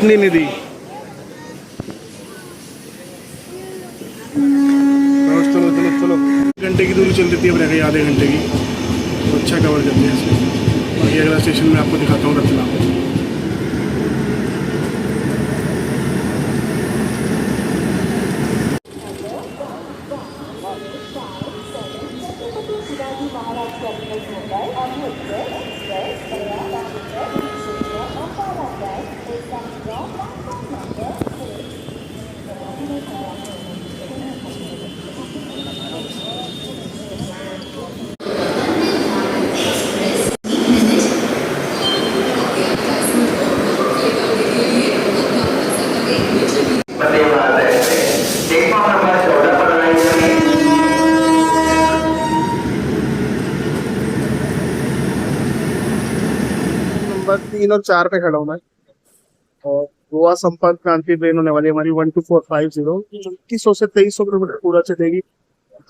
चटनी नहीं दी। चलो चलो चलो, घंटे की दूरी चल रही थी, अब रह गई आधे घंटे की, तो अच्छा कवर करते हैं इसमें। बाकी अगला स्टेशन में आपको दिखाता हूँ रतलाम। नंबर 3 और 4 पे खड़ा हूँ मैं, और गोवा संपर्क क्रांति ट्रेन होने वाली है हमारी 12450, 2100 से 2300 किलोमीटर पूरा चलेगी।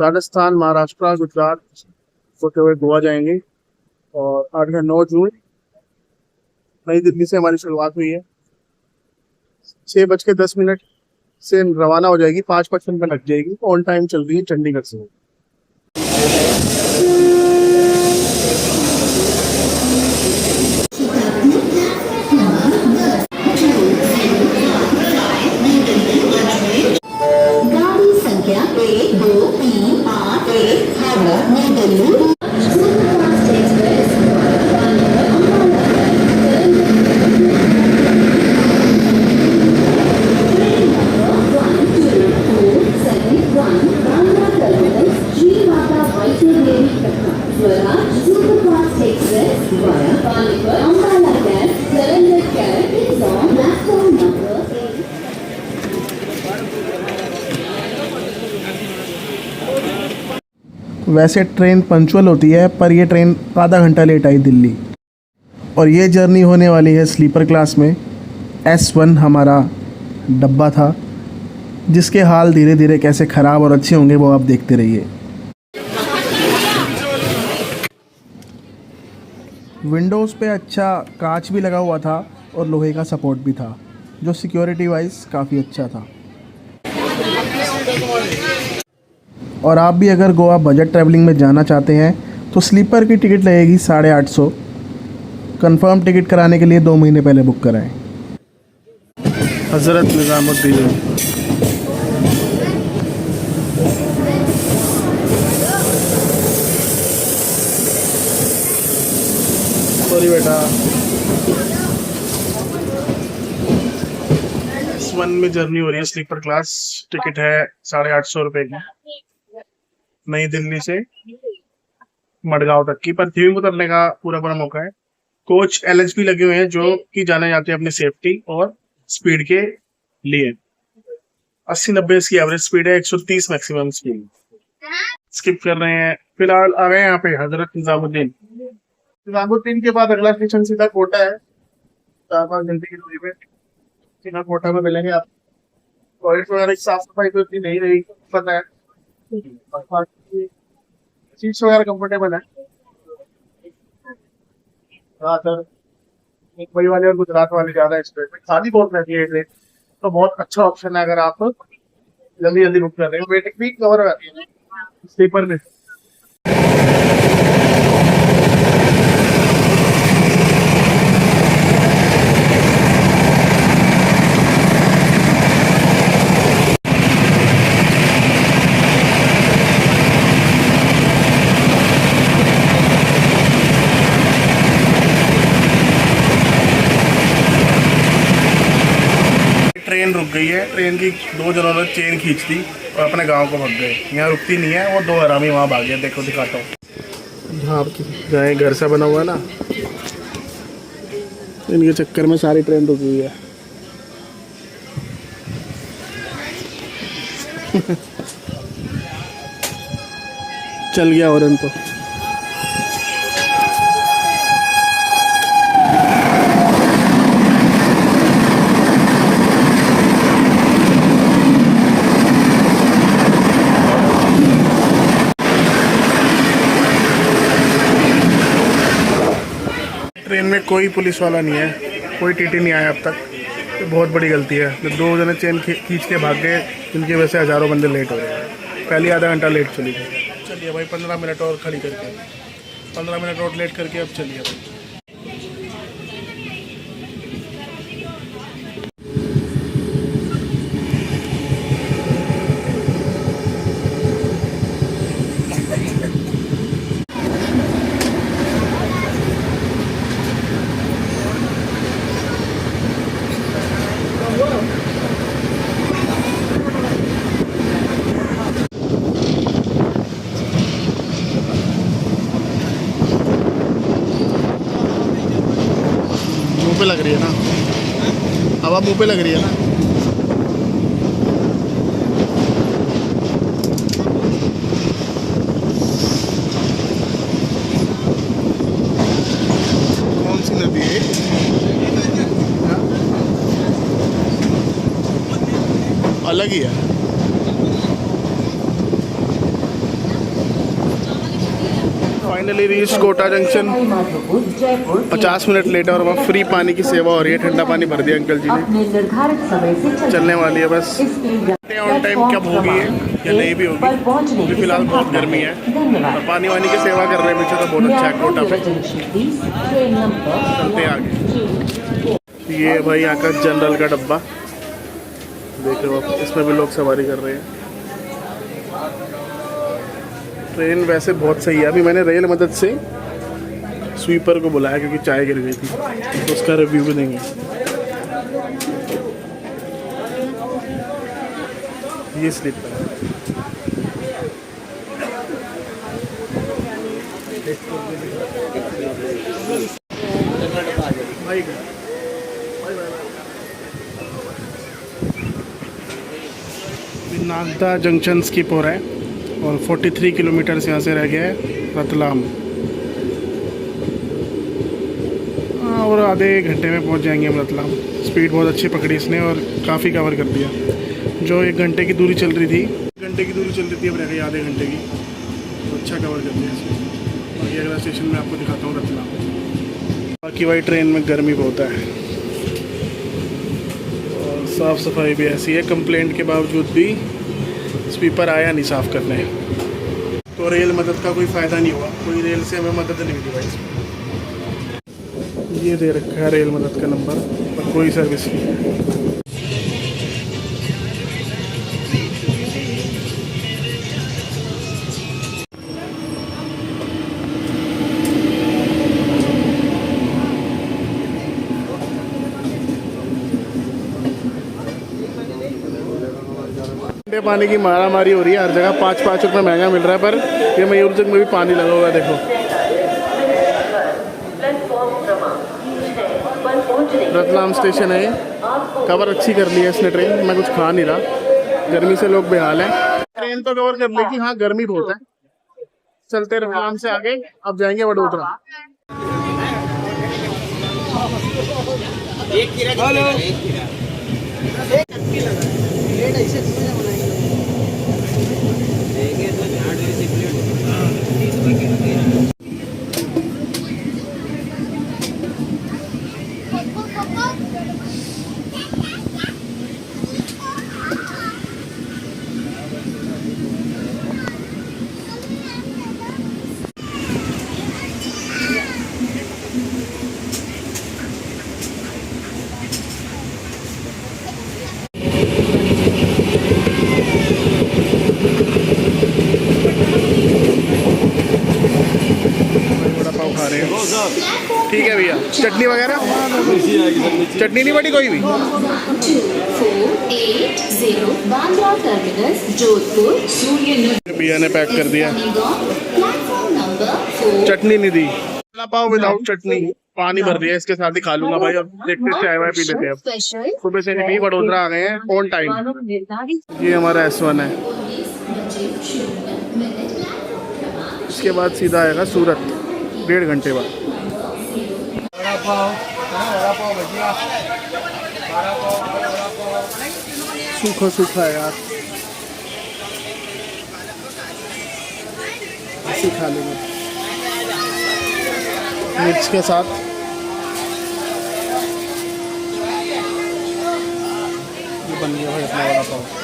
राजस्थान, महाराष्ट्र, गुजरात होते हुए गोवा जाएंगे। और 8 या 9 जून नई दिल्ली से हमारी शुरुआत हुई है। 6:10 से रवाना हो जाएगी, 5:55 में लग जाएगी। ऑन टाइम चल रही है चंडीगढ़ से। गाड़ी संख्या 1238 हावड़ा नई दिल्ली। वैसे ट्रेन पंचुअल होती है, पर ये ट्रेन आधा घंटा लेट आई दिल्ली। और ये जर्नी होने वाली है स्लीपर क्लास में। S1 हमारा डब्बा था, जिसके हाल धीरे धीरे कैसे ख़राब और अच्छे होंगे वो आप देखते रहिए। विंडोज़ पे अच्छा कांच भी लगा हुआ था और लोहे का सपोर्ट भी था, जो सिक्योरिटी वाइज काफ़ी अच्छा था। और आप भी अगर गोवा बजट ट्रैवलिंग में जाना चाहते हैं तो स्लीपर की टिकट लगेगी 850। कंफर्म टिकट कराने के लिए 2 महीने पहले बुक कराएं। हज़रत निज़ामुद्दीन। सॉरी बेटा। S1 में जर्नी हो रही है स्लीपर क्लास। टिकट है 850 रुपए की, नई दिल्ली से मडगांव तक की। पर थीम उतरने का पूरा मौका है। कोच LHP लगे हुए हैं, जो कि जाने जाते हैं अपनी सेफ्टी और स्पीड के लिए। 80-90 इसकी एवरेज स्पीड है, 130 मैक्सिमम स्पीड। स्किप कर रहे हैं। फिलहाल आ गए यहाँ पे हजरत निजामुद्दीन। निजामुद्दीन के बाद अगला स्टेशन सीधा कोटा है, 4-5 घंटे की दूरी पे। सीधा कोटा में मिलेंगे आप। टॉयलेट वगैरह की साफ सफाई तो इतनी नहीं रही, पता है। सीट्स वगैरह कंफर्टेबल है। ज़्यादातर मुंबई वाले और गुजरात वाले ज्यादा इस पे खाली बहुत रहती है ट्रेन, तो बहुत अच्छा ऑप्शन है अगर आप जल्दी जल्दी बुक कर रहे हो। वेटिंग भी कवर हो जाती है स्लीपर में। ट्रेन रुक गई है। ट्रेन की 2 जनों ने चेन खींच दी और अपने गांव को भाग गए। यहाँ रुकती नहीं है, वो 2 हरामी वहाँ भागे। देखो दिखाता हूँ, जहाँ आपकी जहाँ घर सा बना हुआ है ना, इनके चक्कर में सारी ट्रेन रुकी हुई है। चल गया औरन तो। ट्रेन में कोई पुलिस वाला नहीं है, कोई टीटी नहीं आया अब तक। ये बहुत बड़ी गलती है। तो 2 जने चेन खींच के भाग गए, जिनकी वजह से हज़ारों बंदे लेट हो गए। पहले आधा घंटा लेट चली गई। चलिए भाई 15 मिनट और खड़ी करके, 15 मिनट और लेट करके अब चलिए भाई। मुंह पे लग रही है ना, हवा मुंह पे लग रही है ना। कौन सी नदी है? अलग ही है। Finally reach Kota junction. 50 minute late और वहाँ फ्री पानी की सेवा हो रही है। ठंडा पानी भर दिया अंकल जी ने। निर्धारित समय से चलने वाली है बस। ऑन टाइम कब होगी या नहीं भी होगी, क्योंकि फिलहाल बहुत गर्मी है। और पानी वानी की सेवा कर रहे हैं पीछे, तो बहुत अच्छा है कोटा पे। चलते आगे। ये भाई यहाँ का जनरल का डब्बा देख लो आप, इसमें भी लोग सवारी कर रहे हैं। ट्रेन वैसे बहुत सही है। अभी मैंने रेल मदद से स्वीपर को बुलाया क्योंकि चाय गिर गई थी, तो उसका रिव्यू भी देंगे। ये स्लीपर है। भाई नागदा जंक्शन स्किप हो रहा है और 43 किलोमीटर से यहाँ से रह गया है रतलाम। हाँ, और आधे घंटे में पहुँच जाएंगे हम रतलाम। स्पीड बहुत अच्छी पकड़ी इसने और काफ़ी कवर कर दिया। जो 1 घंटे की दूरी चल रही थी, 1 घंटे की दूरी चल रही थी, अब रह गई आधे घंटे की, तो अच्छा कवर कर दिया इसने। बाकी अगला स्टेशन में आपको दिखाता हूँ रतलाम। बाकी भाई ट्रेन में गर्मी बहुत है और साफ़ सफाई भी ऐसी है। कंप्लेंट के बावजूद भी स्वीपर आया नहीं साफ़ करने, तो रेल मदद का कोई फ़ायदा नहीं हुआ। कोई रेल से हमें मदद नहीं मिली भाई इसमें। ये दे रखा है रेल मदद का नंबर, पर कोई सर्विस नहीं है। पानी की मारा मारी हो रही है हर जगह। 5-5 रुपये महंगा मिल रहा है, पर ये मयूरजंग में भी पानी लगा हुआ है। देखो रतलाम स्टेशन है। कवर अच्छी कर ली है इसने ट्रेन। मैं कुछ खा नहीं रहा, गर्मी से लोग बेहाल हैं। ट्रेन तो कवर कर लेगी, हाँ गर्मी बहुत है। चलते रतलाम से आगे, अब जाएंगे वडोदरा। ठीक है भैया, चटनी वगैरह? चटनी नहीं बड़ी कोई भी? 2480 बांद्रा टर्मिनस जोधपुर। भैया ने पैक कर दिया। Platform number 4। चटनी नहीं दी, पाव विदाउट चटनी। पानी भर दिया, इसके साथ ही खा लूंगा भाई। अब देखते चाय वाय पी लेते हैं। अब सुबह से नहीं पी, वडोदरा आ गए हैं ऑन टाइम। ये हमारा S1 है। इसके बाद सीधा आएगा सूरत, 1.5 घंटे बाद। सूखा सूखा है यार, ऐसे खा लेंगे मिर्च के साथ। बन गया भाई अपना वड़ा पाव।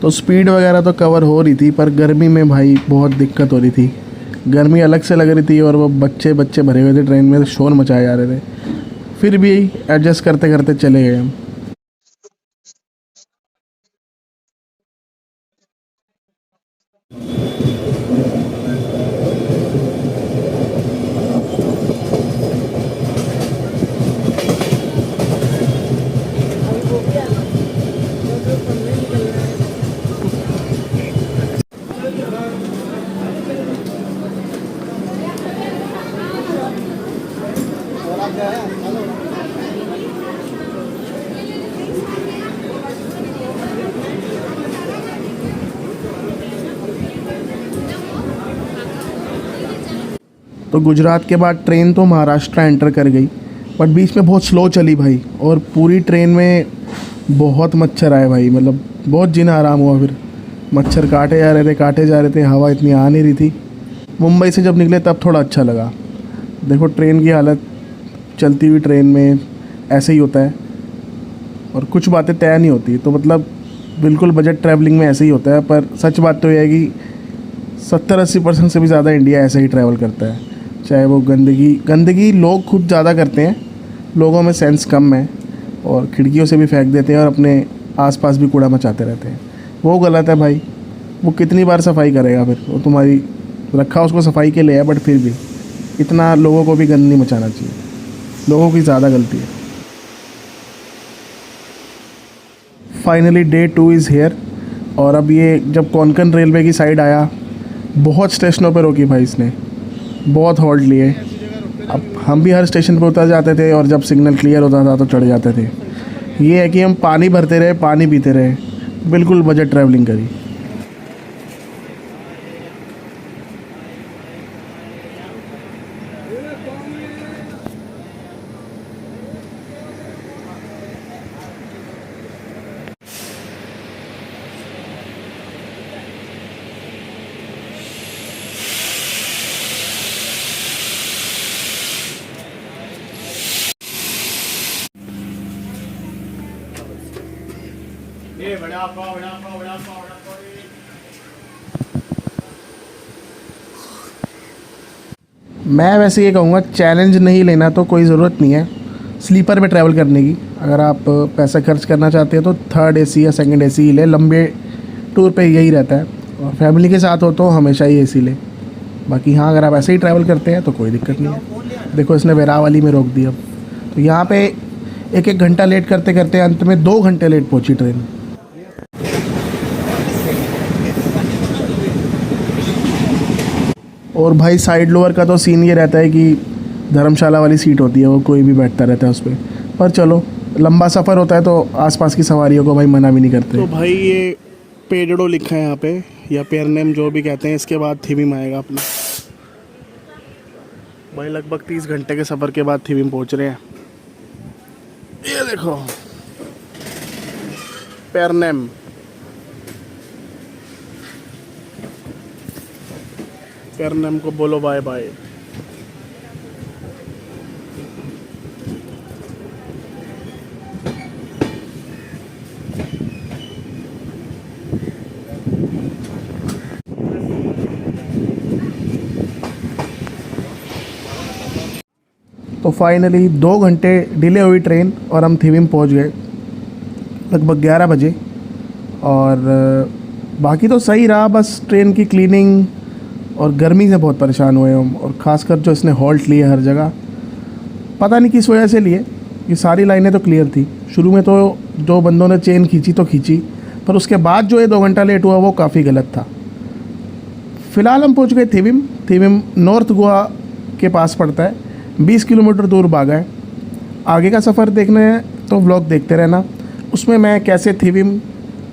तो स्पीड वगैरह तो कवर हो रही थी, पर गर्मी में भाई बहुत दिक्कत हो रही थी। गर्मी अलग से लग रही थी और वो बच्चे बच्चे भरे हुए थे ट्रेन में, शोर मचाए जा रहे थे। फिर भी एडजस्ट करते करते चले गए हम। तो गुजरात के बाद ट्रेन तो महाराष्ट्र एंटर कर गई, बट बीच में बहुत स्लो चली भाई, और पूरी ट्रेन में बहुत मच्छर आए भाई, मतलब बहुत जीना आराम हुआ। फिर मच्छर काटे जा रहे थे, हवा इतनी आ नहीं रही थी। मुंबई से जब निकले तब थोड़ा अच्छा लगा। देखो ट्रेन की हालत, चलती हुई ट्रेन में ऐसे ही होता है और कुछ बातें तय नहीं होती, तो मतलब बिल्कुल बजट ट्रैवलिंग में ऐसे ही होता है। पर सच बात तो यह है कि 70-80% से भी ज़्यादा इंडिया ऐसे ही ट्रैवल करता है। चाहे वो गंदगी लोग खुद ज़्यादा करते हैं, लोगों में सेंस कम है और खिड़कियों से भी फेंक देते हैं और अपने आसपास भी कूड़ा मचाते रहते हैं। वो गलत है भाई। वो कितनी बार सफाई करेगा? फिर वो तुम्हारी रखा उसको सफाई के लिए है, बट फिर भी इतना लोगों को भी गंद नहीं मचाना चाहिए। लोगों की ज़्यादा गलती है। Finally day 2 is here. और अब ये जब कोंकण रेलवे की साइड आया, बहुत स्टेशनों पे रोकी भाई इसने, बहुत हॉल्ट लिए। अब हम भी हर स्टेशन पे उतर जाते थे और जब सिग्नल क्लियर होता था तो चढ़ जाते थे। ये है कि हम पानी भरते रहे, पानी पीते रहे, बिल्कुल बजट ट्रैवलिंग करी। मैं वैसे ये कहूँगा, चैलेंज नहीं लेना तो कोई ज़रूरत नहीं है स्लीपर में ट्रैवल करने की। अगर आप पैसा खर्च करना चाहते हैं तो थर्ड एसी या सेकंड एसी ही ले, लंबे टूर पे यही रहता है। और फैमिली के साथ हो तो हमेशा ही एसी ले। बाकी हाँ, अगर आप ऐसे ही ट्रैवल करते हैं तो कोई दिक्कत नहीं है। देखो इसने वेरावली में रोक दिया। तो यहाँ पे 1-1 घंटा लेट करते करते अंत में 2 घंटे लेट पहुँची ट्रेन। और भाई साइड लोअर का तो सीन ये रहता है कि धर्मशाला वाली सीट होती है, वो कोई भी बैठता रहता है उस पर चलो, लंबा सफ़र होता है तो आसपास की सवारियों को भाई मना भी नहीं करते। तो भाई ये पेडडो लिखा है यहाँ पे, या पेरनेम जो भी कहते हैं, इसके बाद थिविम आएगा अपना। भाई लगभग 30 घंटे के सफ़र के बाद थिविम पहुँच रहे हैं। ये देखो पेरनेम। पेरनेम को बोलो बाय बाय। तो फाइनली 2 घंटे डिले हुई ट्रेन और हम थिविम पहुंच गए लगभग 11 बजे। और बाकी तो सही रहा, बस ट्रेन की क्लीनिंग और गर्मी से बहुत परेशान हुए हम। और ख़ासकर जो इसने हॉल्ट लिए हर जगह, पता नहीं किस वजह से लिए। ये सारी लाइनें तो क्लियर थी, शुरू में तो दो बंदों ने चेन खींची तो खींची, पर उसके बाद जो ये 2 घंटा लेट हुआ वो काफ़ी गलत था। फ़िलहाल हम पहुंच गए थिविम। थिविम नॉर्थ गोवा के पास पड़ता है, 20 किलोमीटर दूर बागा है। आगे का सफ़र देखना है तो व्लॉग देखते रहना। उसमें मैं कैसे थिविम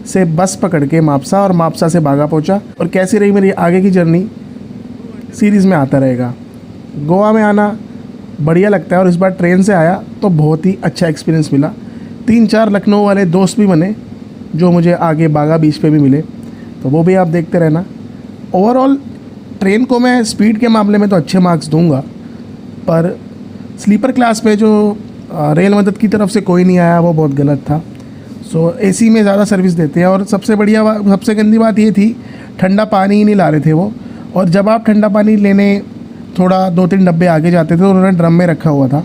से बस पकड़ के मापसा और मापसा से बागा पहुंचा और कैसी रही मेरी आगे की जर्नी सीरीज़ में आता रहेगा। गोवा में आना बढ़िया लगता है और इस बार ट्रेन से आया तो बहुत ही अच्छा एक्सपीरियंस मिला। 3-4 लखनऊ वाले दोस्त भी बने जो मुझे आगे बागा बीच पे भी मिले, तो वो भी आप देखते रहना। ओवरऑल ट्रेन को मैं स्पीड के मामले में तो अच्छे मार्क्स दूंगा, पर स्लीपर क्लास पे जो रेल मदद की तरफ से कोई नहीं आया वो बहुत गलत था। सो एसी में ज़्यादा सर्विस देते हैं। और सबसे गंदी बात ये थी, ठंडा पानी ही नहीं ला रहे थे वो। और जब आप ठंडा पानी लेने थोड़ा 2-3 डब्बे आगे जाते थे तो उन्होंने ड्रम में रखा हुआ था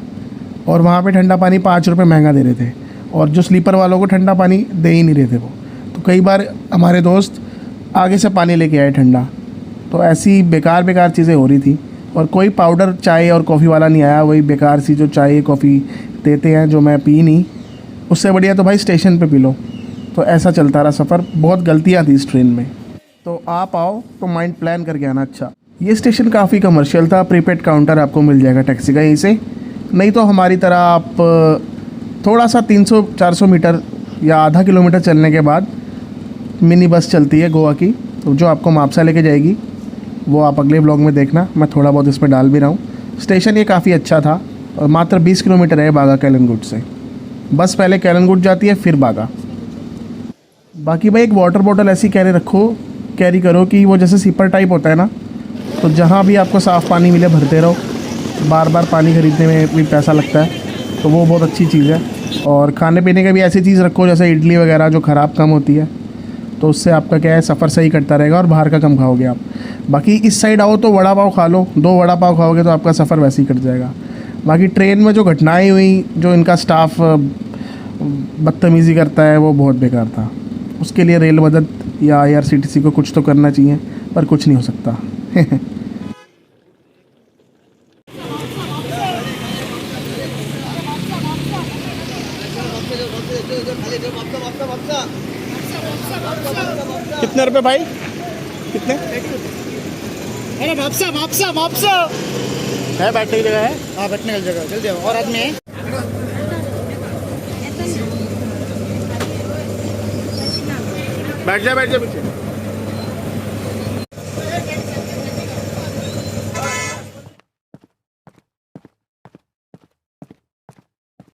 और वहाँ पे ठंडा पानी 5 रुपये महंगा दे रहे थे, और जो स्लीपर वालों को ठंडा पानी दे ही नहीं रहे थे वो। तो कई बार हमारे दोस्त आगे से पानी लेके आए ठंडा, तो ऐसी बेकार चीज़ें हो रही थी। और कोई पाउडर चाय और कॉफ़ी वाला नहीं आया, वही बेकार सी जो चाय कॉफ़ी देते हैं जो मैं पी नहीं। उससे बढ़िया तो भाई स्टेशन पे पी लो। तो ऐसा चलता रहा सफ़र। बहुत गलतियाँ थी इस ट्रेन में। तो आप आओ तो माइंड प्लान करके आना। अच्छा, ये स्टेशन काफ़ी कमर्शियल था। प्रीपेड काउंटर आपको मिल जाएगा टैक्सी का यहीं से, नहीं तो हमारी तरह आप थोड़ा सा 300-400 मीटर या आधा किलोमीटर चलने के बाद मिनी बस चलती है गोवा की, तो जो आपको मापसा लेके जाएगी। वो आप अगले ब्लॉग में देखना, मैं थोड़ा बहुत इसमें डाल भी रहा हूँ। स्टेशन ये काफ़ी अच्छा था और मात्र 20 किलोमीटर है बागा कैलनगुड से। बस पहले कैलनगुड जाती है फिर बागा। बाकी भाई एक वाटर बॉटल ऐसी कैरी करो कि वो जैसे सिपर टाइप होता है ना, तो जहाँ भी आपको साफ़ पानी मिले भरते रहो। बार बार पानी ख़रीदने में भी पैसा लगता है, तो वो बहुत अच्छी चीज़ है। और खाने पीने का भी ऐसी चीज़ रखो जैसे इडली वगैरह जो ख़राब कम होती है, तो उससे आपका क्या है सफ़र सही कटता रहेगा और बाहर का कम खाओगे आप। बाकी इस साइड आओ तो वड़ा पाव खा लो, 2 वड़ा पाव खाओगे तो आपका सफ़र वैसे ही कट जाएगा। बाकी ट्रेन में जो घटनाएं हुई, जो इनका स्टाफ बदतमीज़ी करता है, वो बहुत बेकार था। उसके लिए रेल मदद या IRCTC को कुछ तो करना चाहिए, पर कुछ नहीं हो सकता। कितने रुपए भाई? कितने? अरे वापसा है बैठने की जगह है? हाँ, बैठने की जगह जल्दी आओ। और आदमी है? बैठ जा पीछे।